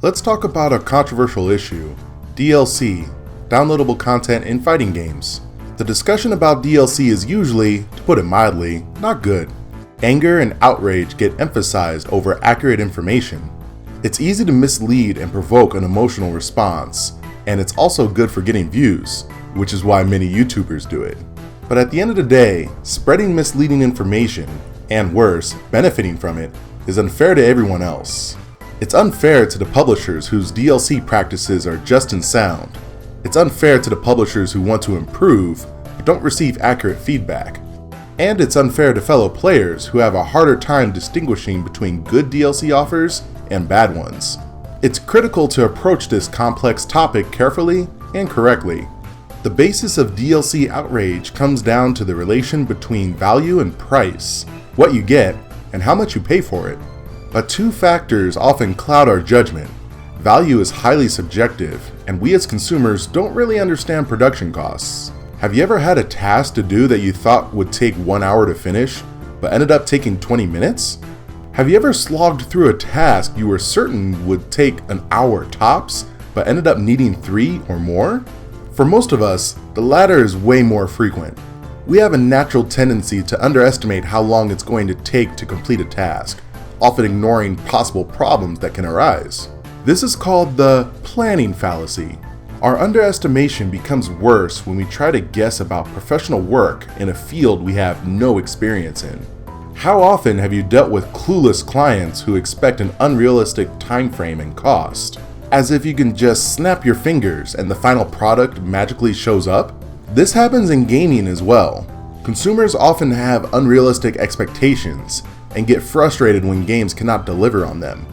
Let's talk about a controversial issue, DLC, downloadable content in fighting games. The discussion about DLC is usually, to put it mildly, not good. Anger and outrage get emphasized over accurate information. It's easy to mislead and provoke an emotional response, and it's also good for getting views, which is why many YouTubers do it. But at the end of the day, spreading misleading information, and worse, benefiting from it, is unfair to everyone else. It's unfair to the publishers whose DLC practices are just and sound. It's unfair to the publishers who want to improve, but don't receive accurate feedback. And it's unfair to fellow players who have a harder time distinguishing between good DLC offers and bad ones. It's critical to approach this complex topic carefully and correctly. The basis of DLC outrage comes down to the relation between value and price, what you get, and how much you pay for it. But two factors often cloud our judgment. Value is highly subjective, and we as consumers don't really understand production costs. Have you ever had a task to do that you thought would take 1 hour to finish, but ended up taking 20 minutes? Have you ever slogged through a task you were certain would take an hour tops, but ended up needing 3 or more? For most of us, the latter is way more frequent. We have a natural tendency to underestimate how long it's going to take to complete a task, often ignoring possible problems that can arise. This is called the planning fallacy. Our underestimation becomes worse when we try to guess about professional work in a field we have no experience in. How often have you dealt with clueless clients who expect an unrealistic time frame and cost? As if you can just snap your fingers and the final product magically shows up? This happens in gaming as well. Consumers often have unrealistic expectations and get frustrated when games cannot deliver on them.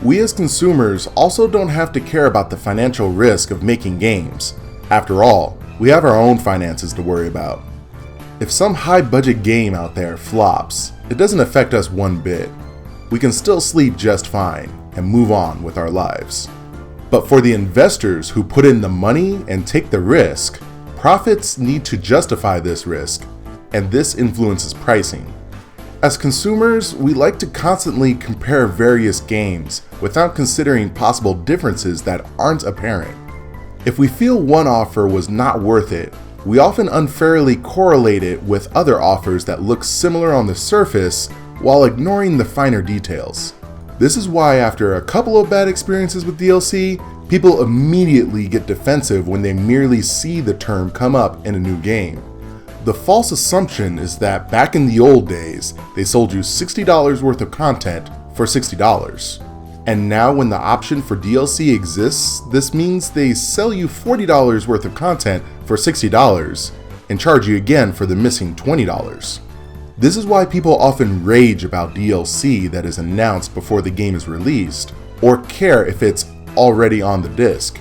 We as consumers also don't have to care about the financial risk of making games. After all, we have our own finances to worry about. If some high-budget game out there flops, it doesn't affect us one bit. We can still sleep just fine and move on with our lives. But for the investors who put in the money and take the risk, profits need to justify this risk, and this influences pricing. As consumers, we like to constantly compare various games without considering possible differences that aren't apparent. If we feel one offer was not worth it, we often unfairly correlate it with other offers that look similar on the surface while ignoring the finer details. This is why after a couple of bad experiences with DLC, people immediately get defensive when they merely see the term come up in a new game. The false assumption is that back in the old days, they sold you $60 worth of content for $60. And now when the option for DLC exists, this means they sell you $40 worth of content for $60 and charge you again for the missing $20. This is why people often rage about DLC that is announced before the game is released, or care if it's already on the disc.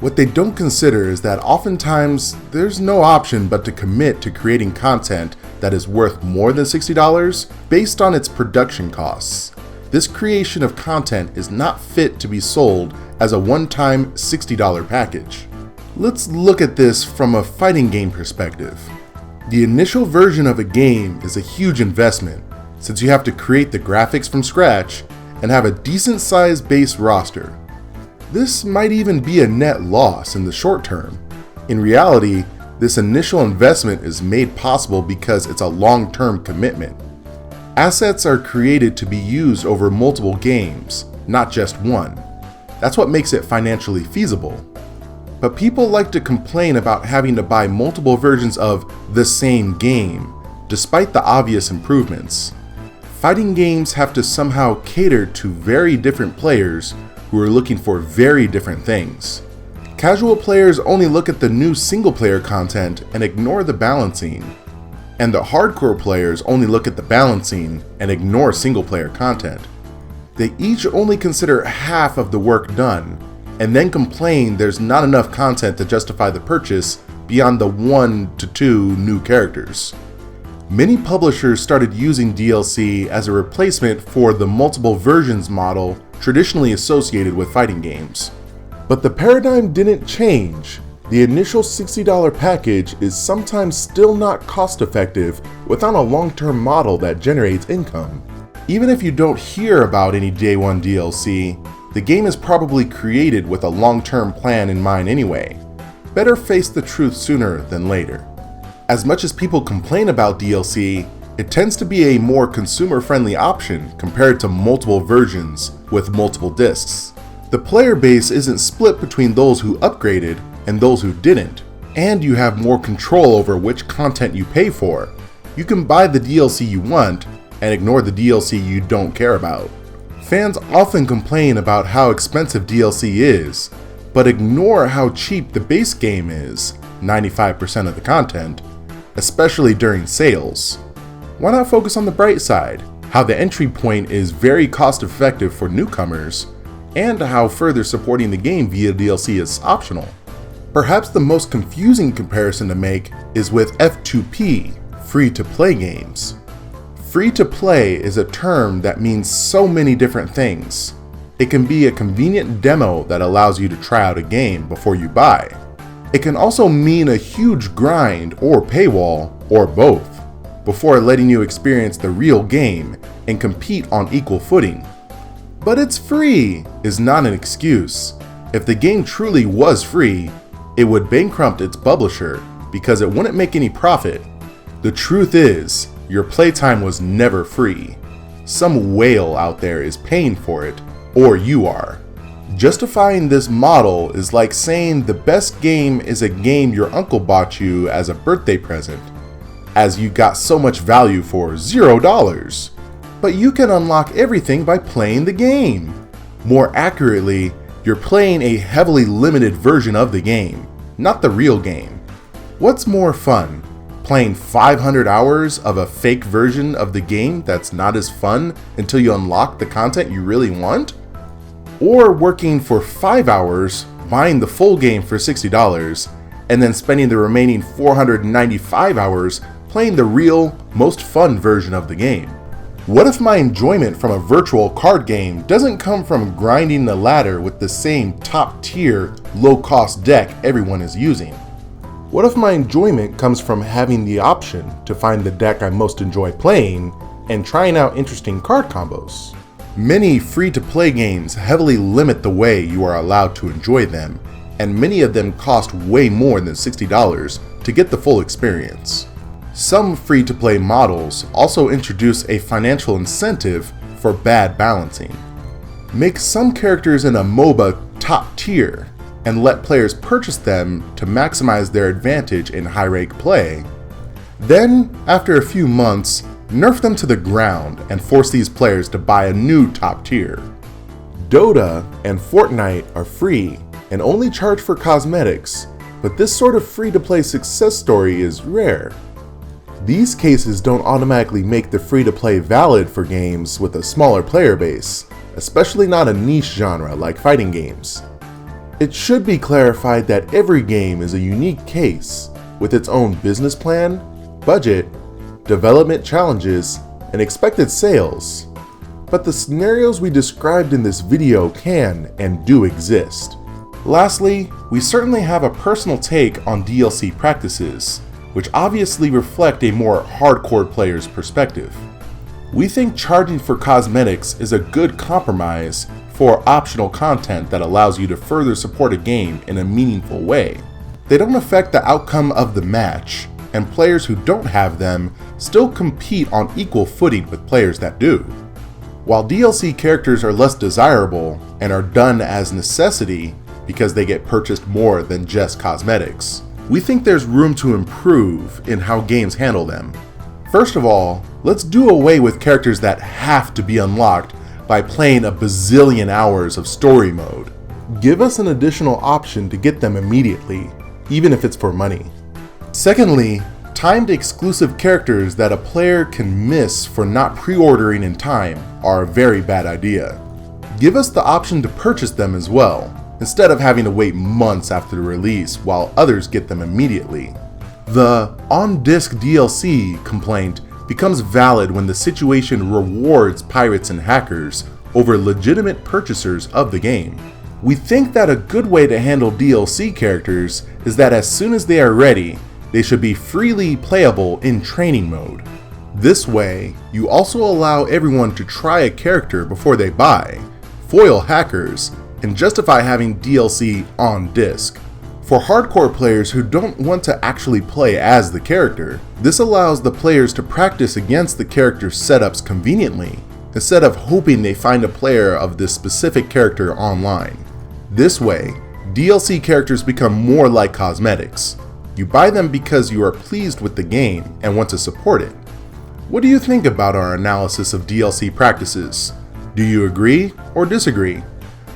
What they don't consider is that oftentimes there's no option but to commit to creating content that is worth more than $60 based on its production costs. This creation of content is not fit to be sold as a one-time $60 package. Let's look at this from a fighting game perspective. The initial version of a game is a huge investment, since you have to create the graphics from scratch and have a decent-sized base roster. This might even be a net loss in the short term. In reality, this initial investment is made possible because it's a long-term commitment. Assets are created to be used over multiple games, not just one. That's what makes it financially feasible. But people like to complain about having to buy multiple versions of the same game, despite the obvious improvements. Fighting games have to somehow cater to very different players who are looking for very different things. Casual players only look at the new single-player content and ignore the balancing, and the hardcore players only look at the balancing and ignore single-player content. They each only consider half of the work done, and then complain there's not enough content to justify the purchase beyond the 1 to 2 new characters. Many publishers started using DLC as a replacement for the multiple versions model traditionally associated with fighting games. But the paradigm didn't change. The initial $60 package is sometimes still not cost-effective without a long-term model that generates income. Even if you don't hear about any day one DLC, The game is probably created with a long-term plan in mind anyway. Better face the truth sooner than later. As much as people complain about DLC, it tends to be a more consumer-friendly option compared to multiple versions with multiple discs. The player base isn't split between those who upgraded and those who didn't, and you have more control over which content you pay for. You can buy the DLC you want and ignore the DLC you don't care about. Fans often complain about how expensive DLC is, but ignore how cheap the base game is, 95% of the content, especially during sales. Why not focus on the bright side, how the entry point is very cost effective for newcomers, and how further supporting the game via DLC is optional. Perhaps the most confusing comparison to make is with F2P, free-to-play games. Free-to-play is a term that means so many different things. It can be a convenient demo that allows you to try out a game before you buy. It can also mean a huge grind or paywall, or both, before letting you experience the real game and compete on equal footing. But it's free is not an excuse. If the game truly was free, it would bankrupt its publisher because it wouldn't make any profit. The truth is, your playtime was never free. Some whale out there is paying for it, or you are. Justifying this model is like saying the best game is a game your uncle bought you as a birthday present, as you got so much value for $0. But you can unlock everything by playing the game. More accurately, you're playing a heavily limited version of the game, not the real game. What's more fun? Playing 500 hours of a fake version of the game that's not as fun until you unlock the content you really want? Or working for 5 hours, buying the full game for $60, and then spending the remaining 495 hours playing the real, most fun version of the game? What if my enjoyment from a virtual card game doesn't come from grinding the ladder with the same top-tier, low-cost deck everyone is using? What if my enjoyment comes from having the option to find the deck I most enjoy playing and trying out interesting card combos? Many free-to-play games heavily limit the way you are allowed to enjoy them, and many of them cost way more than $60 to get the full experience. Some free-to-play models also introduce a financial incentive for bad balancing. Make some characters in a MOBA top tier and let players purchase them to maximize their advantage in high-rank play. Then, after a few months, nerf them to the ground and force these players to buy a new top tier. Dota and Fortnite are free and only charge for cosmetics, but this sort of free-to-play success story is rare. These cases don't automatically make the free-to-play valid for games with a smaller player base, especially not a niche genre like fighting games. It should be clarified that every game is a unique case with its own business plan, budget, development challenges, and expected sales. But the scenarios we described in this video can and do exist. Lastly, we certainly have a personal take on DLC practices, which obviously reflect a more hardcore player's perspective. We think charging for cosmetics is a good compromise for optional content that allows you to further support a game in a meaningful way. They don't affect the outcome of the match, and players who don't have them still compete on equal footing with players that do. While DLC characters are less desirable and are done as necessity because they get purchased more than just cosmetics, we think there's room to improve in how games handle them. First of all, let's do away with characters that have to be unlocked by playing a bazillion hours of story mode. Give us an additional option to get them immediately, even if it's for money. Secondly, timed exclusive characters that a player can miss for not pre-ordering in time are a very bad idea. Give us the option to purchase them as well, instead of having to wait months after the release while others get them immediately. The on-disc DLC complaint becomes valid when the situation rewards pirates and hackers over legitimate purchasers of the game. We think that a good way to handle DLC characters is that as soon as they are ready, they should be freely playable in training mode. This way, you also allow everyone to try a character before they buy, foil hackers, and justify having DLC on disc. For hardcore players who don't want to actually play as the character, this allows the players to practice against the character's setups conveniently, instead of hoping they find a player of this specific character online. This way, DLC characters become more like cosmetics. You buy them because you are pleased with the game and want to support it. What do you think about our analysis of DLC practices? Do you agree or disagree?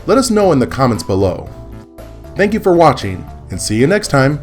Let us know in the comments below. Thank you for watching, and see you next time.